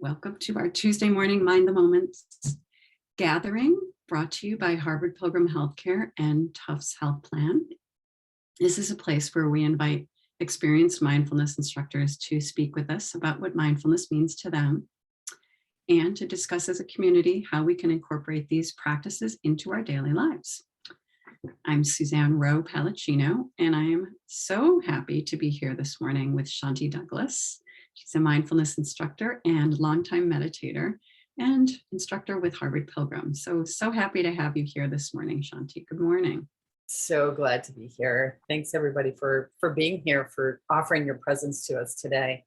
Welcome to our Tuesday morning Mind the Moment gathering, brought to you by Harvard Pilgrim Healthcare and Tufts Health Plan. This is a place where we invite experienced mindfulness instructors to speak with us about what mindfulness means to them and to discuss as a community how we can incorporate these practices into our daily lives. I'm Suzanne Rowe Palacino, and I am so happy to be here this morning with Shanti Douglas. She's a mindfulness instructor and longtime meditator and instructor with Harvard Pilgrim. So happy to have you here this morning, Shanti. Good morning. So glad to be here. Thanks everybody for being here, for offering your presence to us today.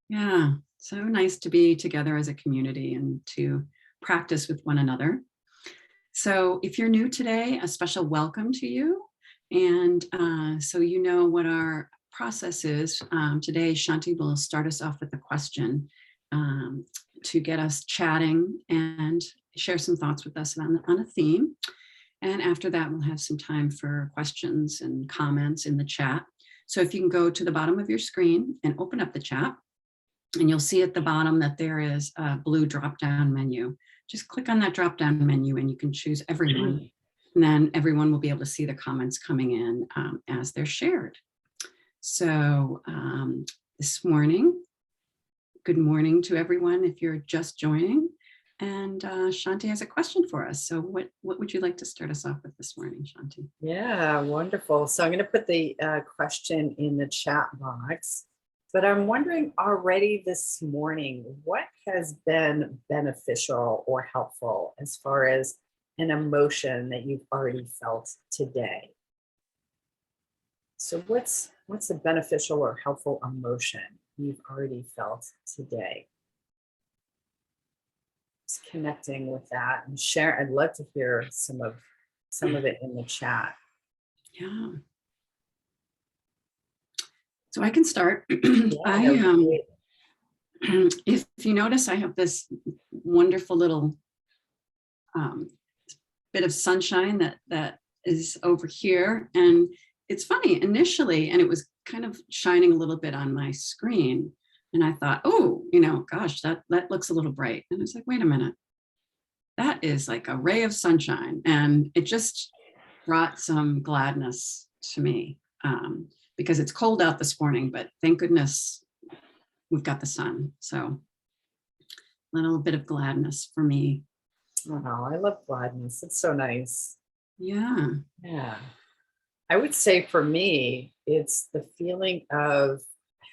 Yeah, so nice to be together as a community and to practice with one another. So if you're new today, a special welcome to you. And so you know what our process is. Today, Shanti will start us off with a question to get us chatting and share some thoughts with us on a theme. And after that, we'll have some time for questions and comments in the chat. So if you can go to the bottom of your screen and open up the chat, and you'll see at the bottom that there is a blue drop-down menu. Just click on that drop-down menu and you can choose everyone. And then everyone will be able to see the comments coming in as they're shared. So this morning, good morning to everyone if you're just joining. And Shanti has a question for us. So what would you like to start us off with this morning, Shanti? Yeah, wonderful. So I'm going to put the question in the chat box. But I'm wondering already this morning, what has been beneficial or helpful as far as an emotion that you've already felt today? So what's a beneficial or helpful emotion you've already felt today? Just connecting with that and share. I'd love to hear some of it in the chat. Yeah. So I can start. Yeah, If you notice, I have this wonderful little bit of sunshine that is over here. And it's funny initially, and it was kind of shining a little bit on my screen. And I thought, oh, gosh, that looks a little bright. And I was like, wait a minute, that is like a ray of sunshine. And it just brought some gladness to me. Because it's cold out this morning, but thank goodness we've got the sun. So a little bit of gladness for me. Oh, I love gladness. It's so nice. Yeah. Yeah. I would say for me, it's the feeling of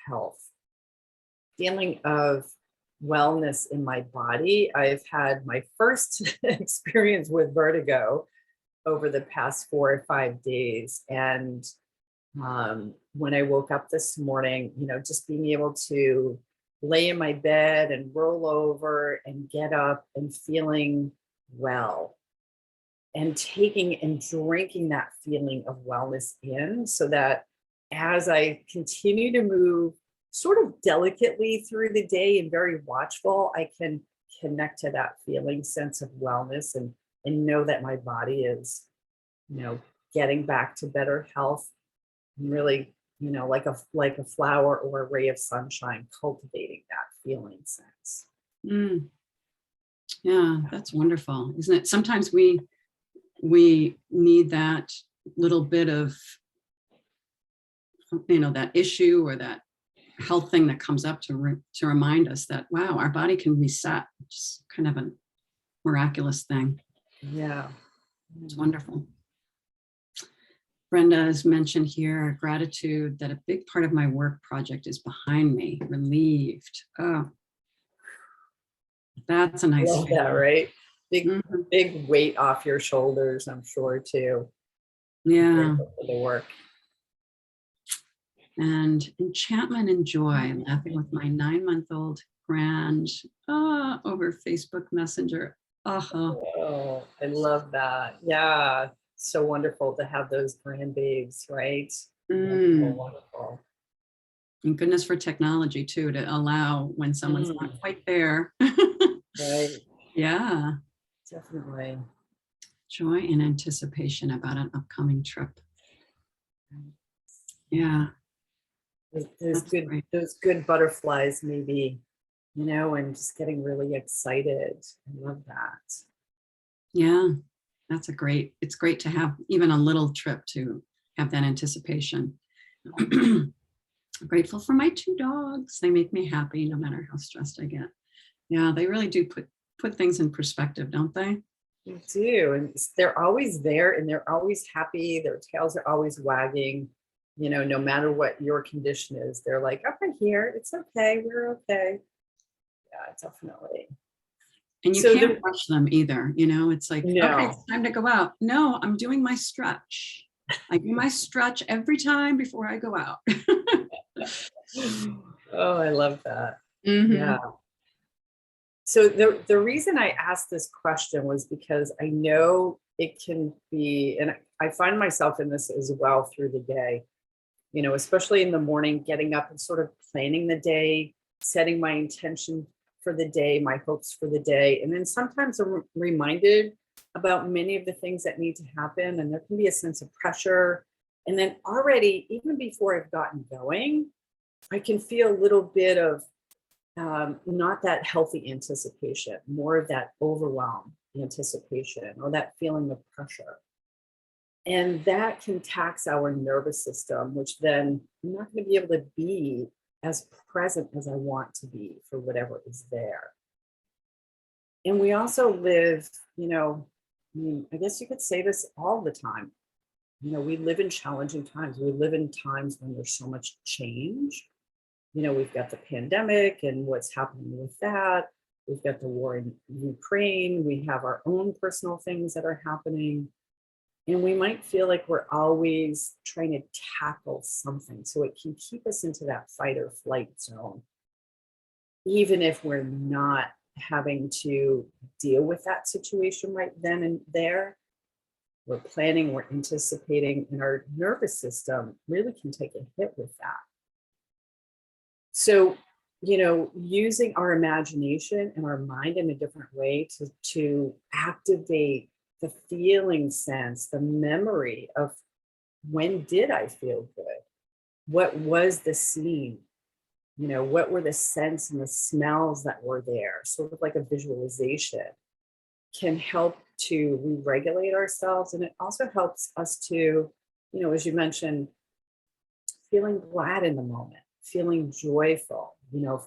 health, feeling of wellness in my body. I've had my first experience with vertigo over the past 4 or 5 days. And when I woke up this morning, just being able to lay in my bed and roll over and get up and feeling well and taking and drinking that feeling of wellness in, so that as I continue to move sort of delicately through the day and very watchful, I can connect to that feeling, sense of wellness and know that my body is, getting back to better health. Really, like a flower or a ray of sunshine, cultivating that feeling sense. Yeah, that's wonderful, isn't it? Sometimes we need that little bit of, that issue or that health thing that comes up to remind us that, wow, our body can reset. It's kind of a miraculous thing. Yeah, it's wonderful. Brenda has mentioned here gratitude that a big part of my work project is behind me, relieved. Oh, that's a nice feeling. That, right? Big weight off your shoulders, I'm sure, too. Yeah. For the work. And enchantment and joy, laughing with my 9-month-old grand over Facebook Messenger. Oh, I love that. Yeah. So wonderful to have those grandbabies, right? Wonderful. And goodness for technology too, to allow when someone's not quite there. Right. Yeah. Definitely. Joy and anticipation about an upcoming trip. Yeah. Those good butterflies maybe and just getting really excited. I love that. Yeah, it's great to have even a little trip to have that anticipation. I'm grateful for my 2 dogs. They make me happy no matter how stressed I get. Yeah, they really do put things in perspective, don't they? You do. And they're always there and they're always happy. Their tails are always wagging, no matter what your condition is. They're like, up right here. It's okay. We're okay. Yeah, definitely. And you So can't rush them either. It's like, okay, no. it's time to go out. No, I'm doing my stretch. I do my stretch every time before I go out. Oh, I love that. Mhm. Yeah. So the reason I asked this question was because I know it can be, and I find myself in this as well through the day, especially in the morning, getting up and sort of planning the day, setting my intention for the day, my hopes for the day. And then sometimes I'm reminded about many of the things that need to happen. And there can be a sense of pressure. And then already, even before I've gotten going, I can feel a little bit of not that healthy anticipation, more of that overwhelm anticipation or that feeling of pressure. And that can tax our nervous system, which then I'm not going to be able to be as present as I want to be for whatever is there. And we also live, I guess you could say this all the time. We live in challenging times. We live in times when there's so much change. We've got the pandemic and what's happening with that. We've got the war in Ukraine. We have our own personal things that are happening. And we might feel like we're always trying to tackle something. So it can keep us into that fight or flight zone, even if we're not having to deal with that situation right then and there. We're planning, we're anticipating, and our nervous system really can take a hit with that. So, using our imagination and our mind in a different way to activate the feeling sense, the memory of when did I feel good? What was the scene? What were the scents and the smells that were there? Sort of like a visualization can help to re-regulate ourselves. And it also helps us to, as you mentioned, feeling glad in the moment, feeling joyful,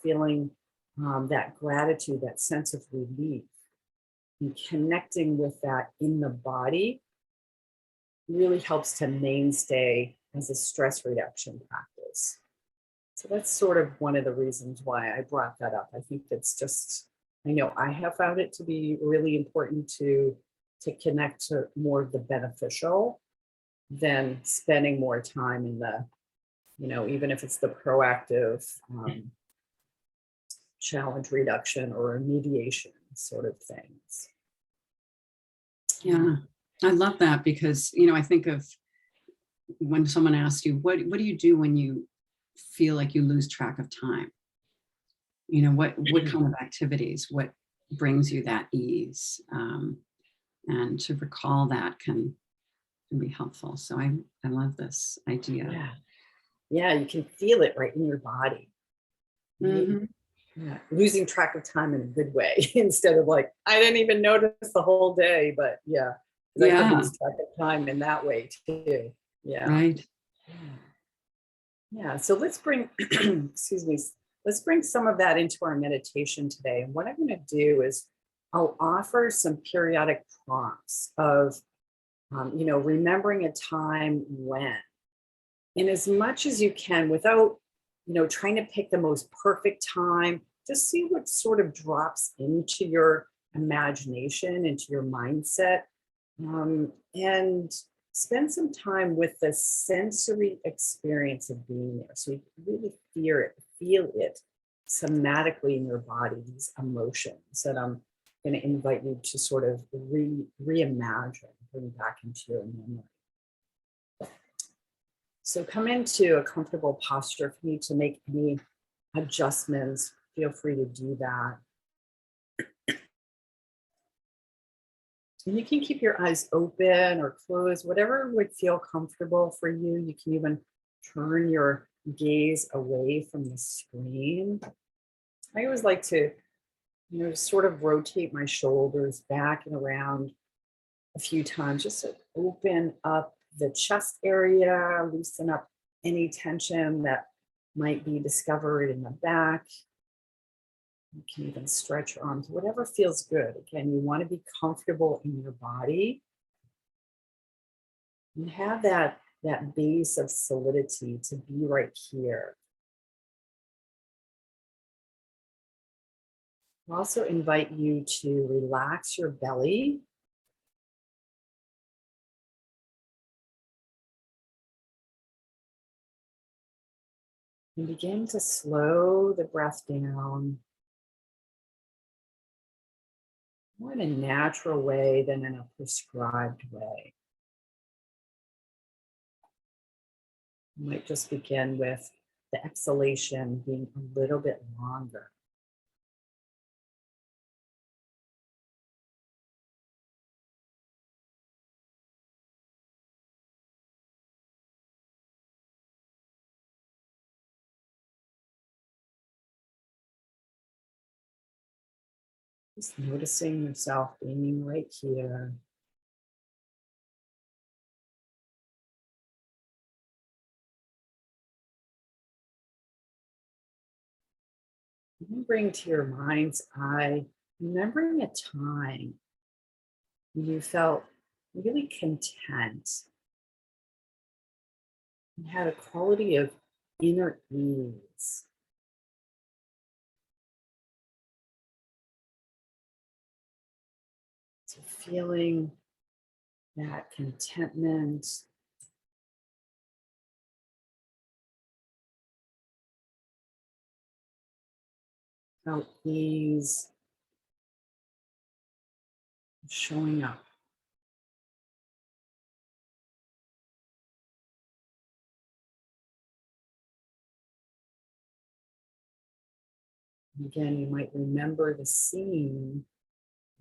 feeling that gratitude, that sense of relief, and connecting with that in the body really helps to mainstay as a stress reduction practice. So that's sort of one of the reasons why I brought that up. I think it's just, I know I have found it to be really important to connect to more of the beneficial than spending more time in the, even if it's the proactive challenge reduction or remediation sort of things. Yeah, I love that because, I think of when someone asks you, what do you do when you feel like you lose track of time? What kind of activities, what brings you that ease? And to recall that can be helpful. So I love this idea. Yeah. Yeah, you can feel it right in your body. Mhm. Yeah, losing track of time in a good way instead of like, I didn't even notice the whole day, but yeah, I can Yeah, lose track of time in that way too. Yeah. right. Yeah. So let's bring, excuse me, let's bring some of that into our meditation today. And what I'm going to do is I'll offer some periodic prompts of, remembering a time when, and as much as you can without, trying to pick the most perfect time, just see what sort of drops into your imagination, into your mindset, and spend some time with the sensory experience of being there. So you really feel it somatically in your body, these emotions that I'm going to invite you to sort of reimagine, bring back into your memory. So come into a comfortable posture. If you need to make any adjustments, feel free to do that. And you can keep your eyes open or closed, whatever would feel comfortable for you. You can even turn your gaze away from the screen. I always like to, sort of rotate my shoulders back and around a few times just to open up the chest area, loosen up any tension that might be discovered in the back. You can even stretch your arms, whatever feels good. Again, you want to be comfortable in your body and have that base of solidity to be right here. I also invite you to relax your belly. And begin to slow the breath down more in a natural way than in a prescribed way. You might just begin with the exhalation being a little bit longer. Just noticing yourself being right here. And then bring to your mind's eye, remembering a time when you felt really content and had a quality of inner ease. So feeling that contentment, how ease is showing up. And again, you might remember the scene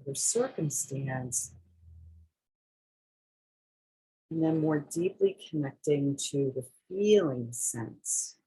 or circumstance, and then more deeply connecting to the feeling sense.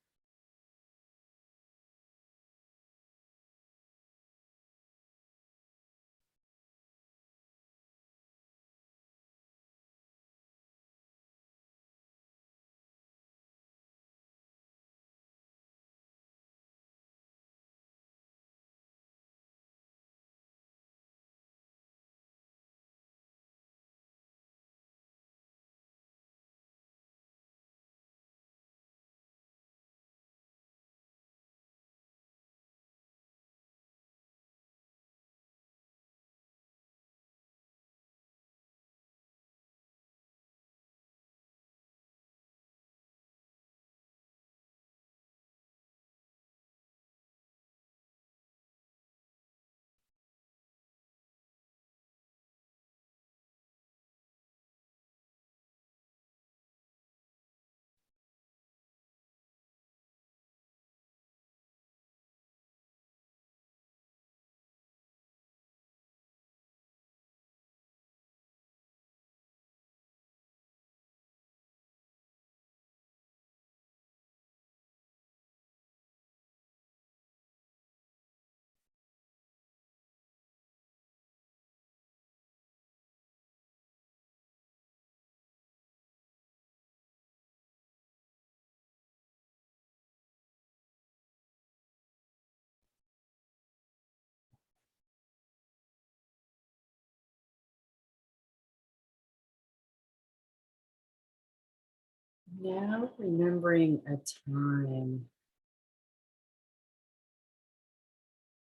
Now remembering a time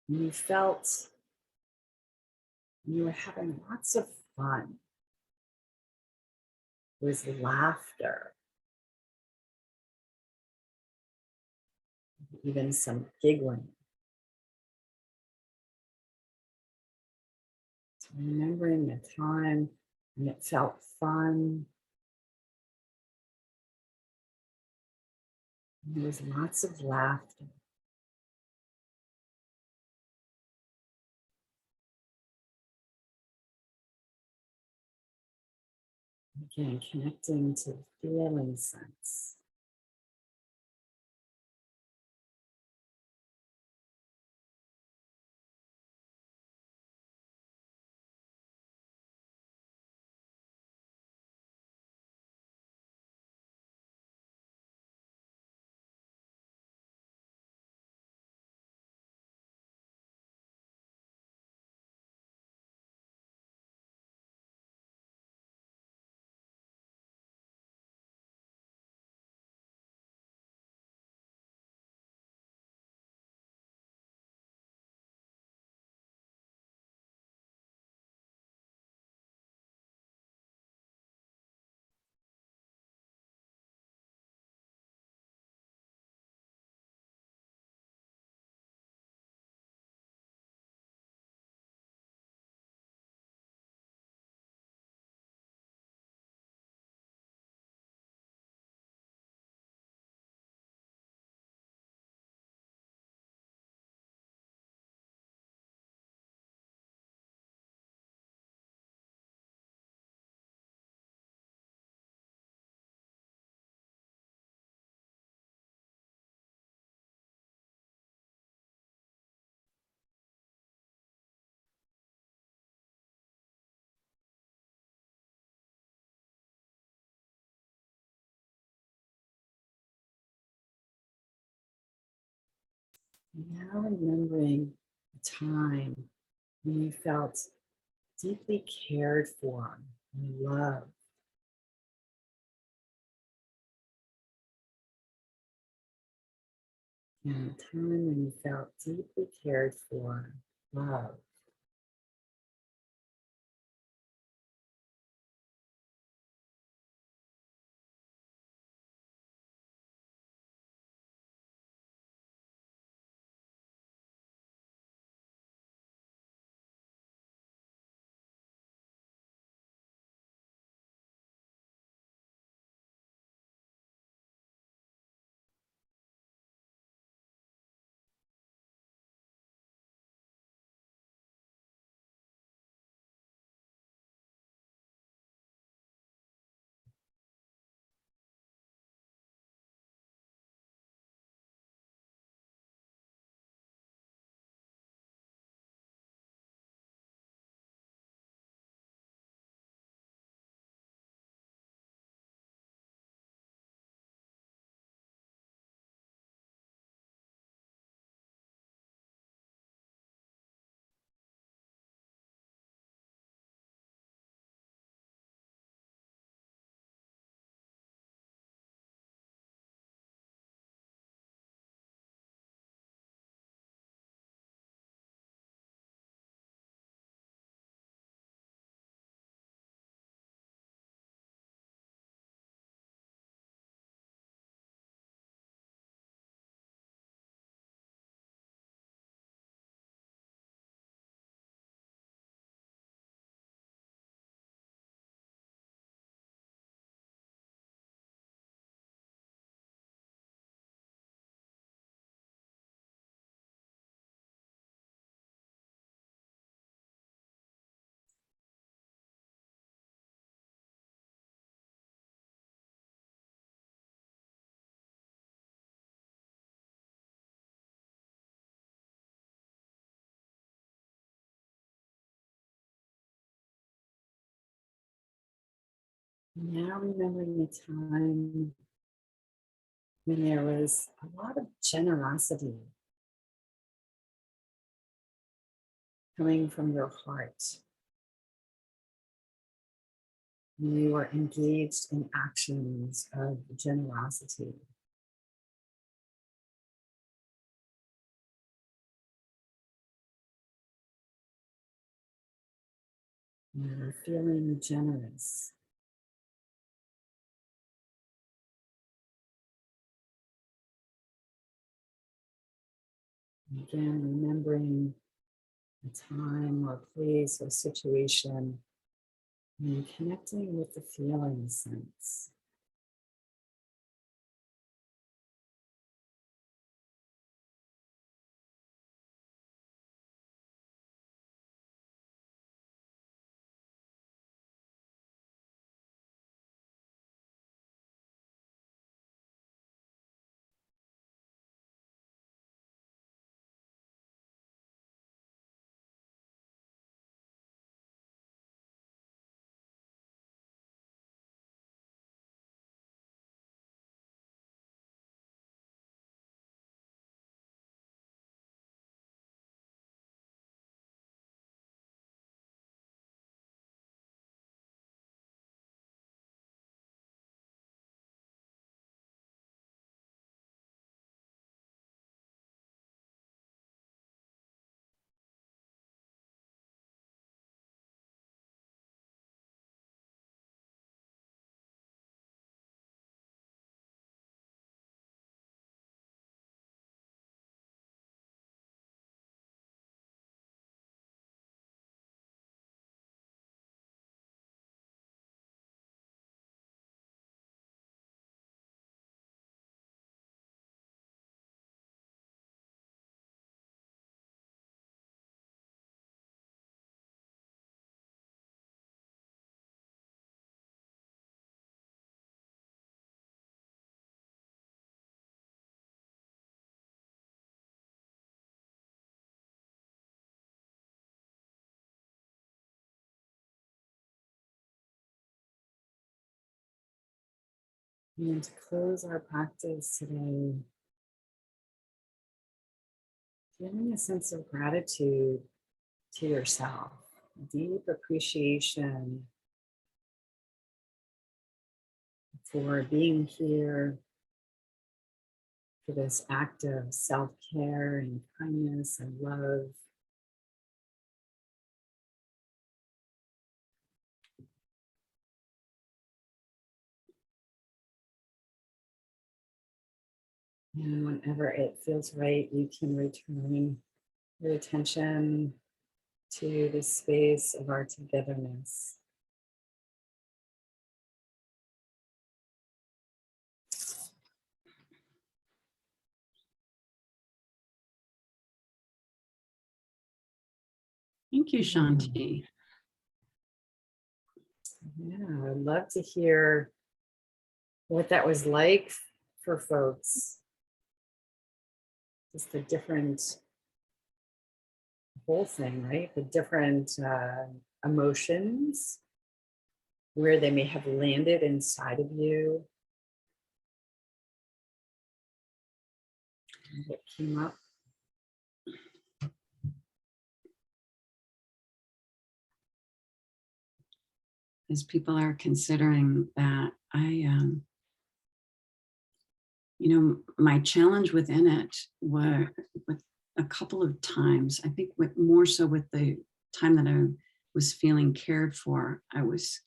when you felt you were having lots of fun. There was laughter, even some giggling. So remembering a time when it felt fun. And there was lots of laughter. Again, connecting to the feeling sense. Now remembering a time when you felt deeply cared for and loved. And a time when you felt deeply cared for, loved. Now remembering a time when there was a lot of generosity coming from your heart. You were engaged in actions of generosity. You were feeling generous. And again, remembering a time or place or situation and connecting with the feeling sense. And to close our practice today, Feeling a sense of gratitude to yourself, deep appreciation for being here, for this act of self-care and kindness and love. And whenever it feels right, you can return your attention to the space of our togetherness. Thank you, Shanti. Yeah, I'd love to hear what that was like for folks. Just the different whole thing, right? The different emotions, where they may have landed inside of you. What came up. As people are considering that, my challenge within it were with a couple of times, I think more so with the time that I was feeling cared for, I was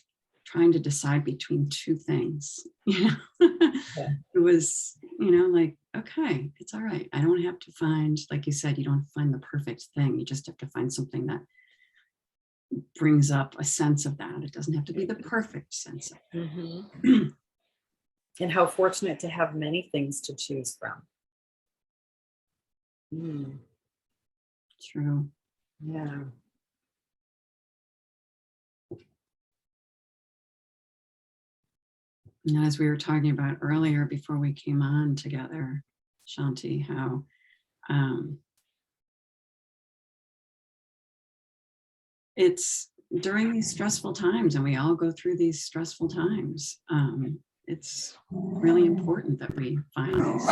trying to decide between two things. Yeah. It was, like, okay, it's all right. I don't have to find, like you said, you don't find the perfect thing. You just have to find something that brings up a sense of that. It doesn't have to be the perfect sense of it. Mm-hmm. And how fortunate to have many things to choose from. True. Yeah. And as we were talking about earlier before we came on together, Shanti, how it's during these stressful times, and we all go through these stressful times, it's really important that we find these,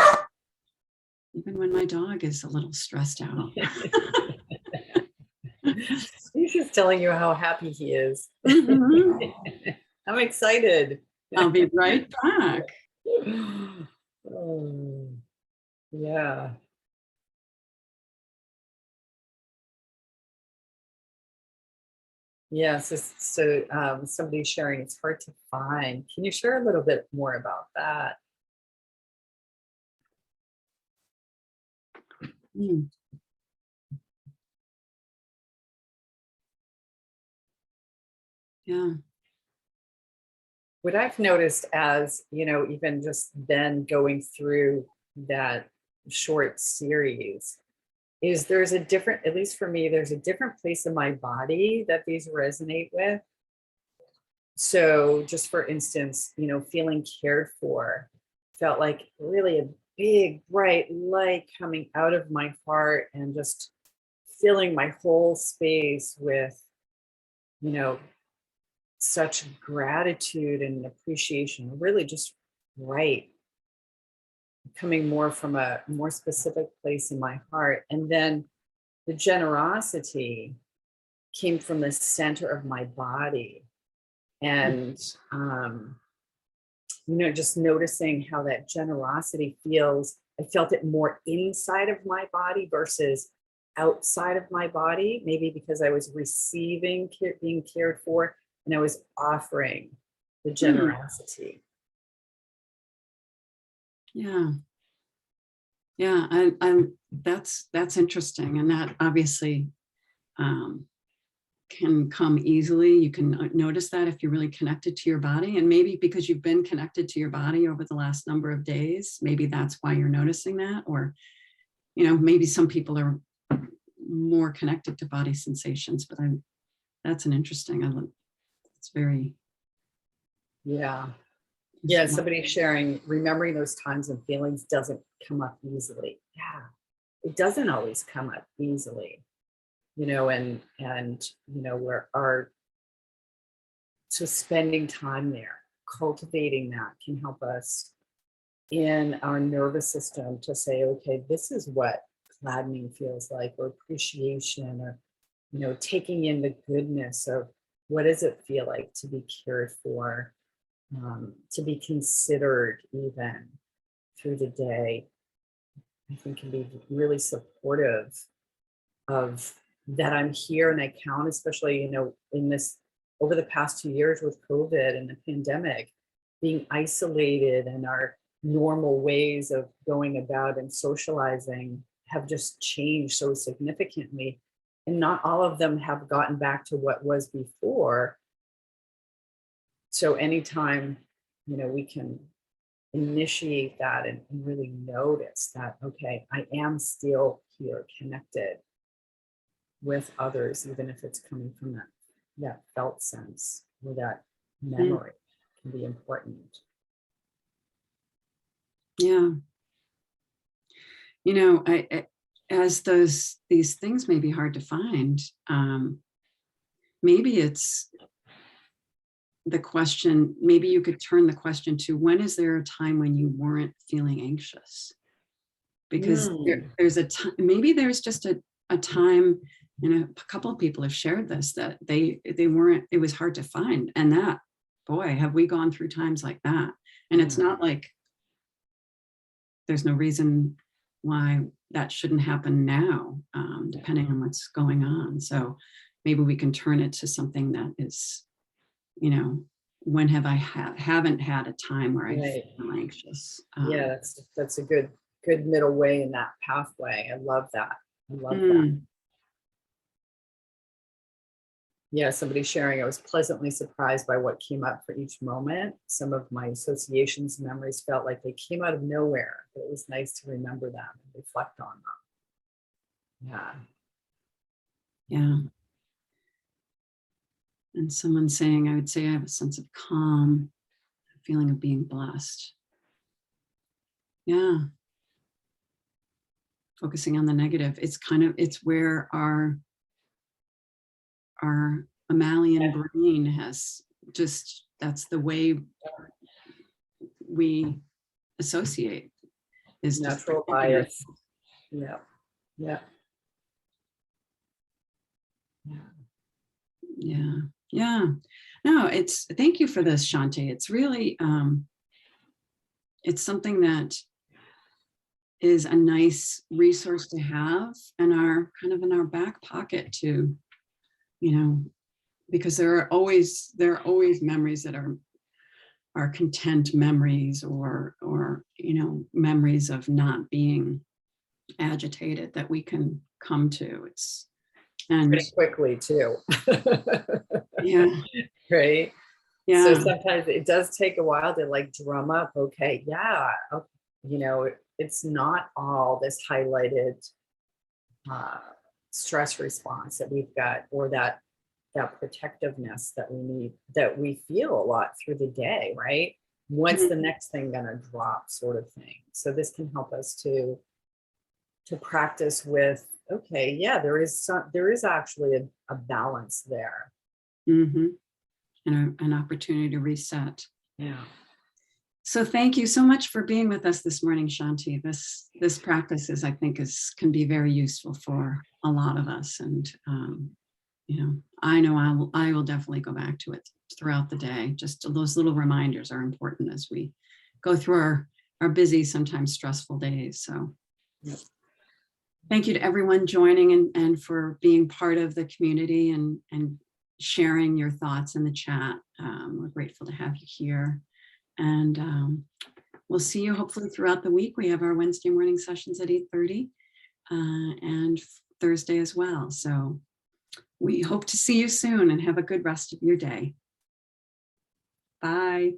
even when my dog is a little stressed out. He's just telling you how happy he is. Mm-hmm. I'm excited. I'll be right back. Oh, yeah. Yeah, so somebody's sharing it's hard to find. Can you share a little bit more about that? Mm. Yeah. What I've noticed as, even just then going through that short series is there's a different, at least for me, there's a different place in my body that these resonate with. So just for instance, feeling cared for felt like really a big bright light coming out of my heart and just filling my whole space with, such gratitude and appreciation, really just right, coming more from a more specific place in my heart. And then the generosity came from the center of my body. And, just noticing how that generosity feels. I felt it more inside of my body versus outside of my body, maybe because I was receiving, being cared for, and I was offering the generosity. Yeah. Yeah, that's interesting, and that obviously can come easily. You can notice that if you're really connected to your body, and maybe because you've been connected to your body over the last number of days, maybe that's why you're noticing that. Or, maybe some people are more connected to body sensations, but that's an interesting. It's very. Yeah. Yeah, somebody sharing, remembering those times and feelings doesn't come up easily. Yeah, it doesn't always come up easily, and so spending time there, cultivating that can help us in our nervous system to say, okay, this is what gladdening feels like, or appreciation, or, taking in the goodness of what does it feel like to be cared for, to be considered even through the day. I think can be really supportive of that I'm here and I count, especially, in this over the past 2 years with COVID and the pandemic, being isolated and our normal ways of going about and socializing have just changed so significantly. And not all of them have gotten back to what was before. So anytime, we can initiate that and really notice that, okay, I am still here connected with others, even if it's coming from that felt sense or that memory can be important. Yeah. As these things may be hard to find, maybe it's the question, maybe you could turn the question to, when is there a time when you weren't feeling anxious? Because there's a time, maybe there's just a time, a couple of people have shared this, that they weren't, it was hard to find. And that, boy, have we gone through times like that. And it's not like there's no reason why that shouldn't happen now, depending on what's going on. So maybe we can turn it to something that is, when have I haven't had a time where I feel anxious? Yeah, that's a good middle way in that pathway. I love that. That. Yeah, somebody sharing, I was pleasantly surprised by what came up for each moment. Some of my associations and memories felt like they came out of nowhere, but it was nice to remember them and reflect on them. Yeah. And someone saying, I would say I have a sense of calm, a feeling of being blessed. Yeah. Focusing on the negative. It's where our mammalian brain has just, that's the way we associate, is natural bias. Yeah. No, thank you for this, Shanti. It's really, it's something that is a nice resource to have in our back pocket to, because there are always memories that are content memories, or memories of not being agitated that we can come to. And pretty quickly too. Yeah. Right. Yeah. So sometimes it does take a while to drum up. Okay. Yeah. It's not all this highlighted stress response that we've got, or that protectiveness that we need, that we feel a lot through the day. Right. When's the next thing going to drop, sort of thing. So this can help us to practice with, okay, yeah, there is actually a balance there. And an opportunity to reset. Yeah. So thank you so much for being with us this morning, Shanti. This practice I think can be very useful for a lot of us. And, I know I will definitely go back to it throughout the day. Just those little reminders are important as we go through our busy, sometimes stressful days. So thank you to everyone joining and for being part of the community and sharing your thoughts in the chat. We're grateful to have you here. And we'll see you hopefully throughout the week. We have our Wednesday morning sessions at 8:30 and Thursday as well. So we hope to see you soon, and have a good rest of your day. Bye.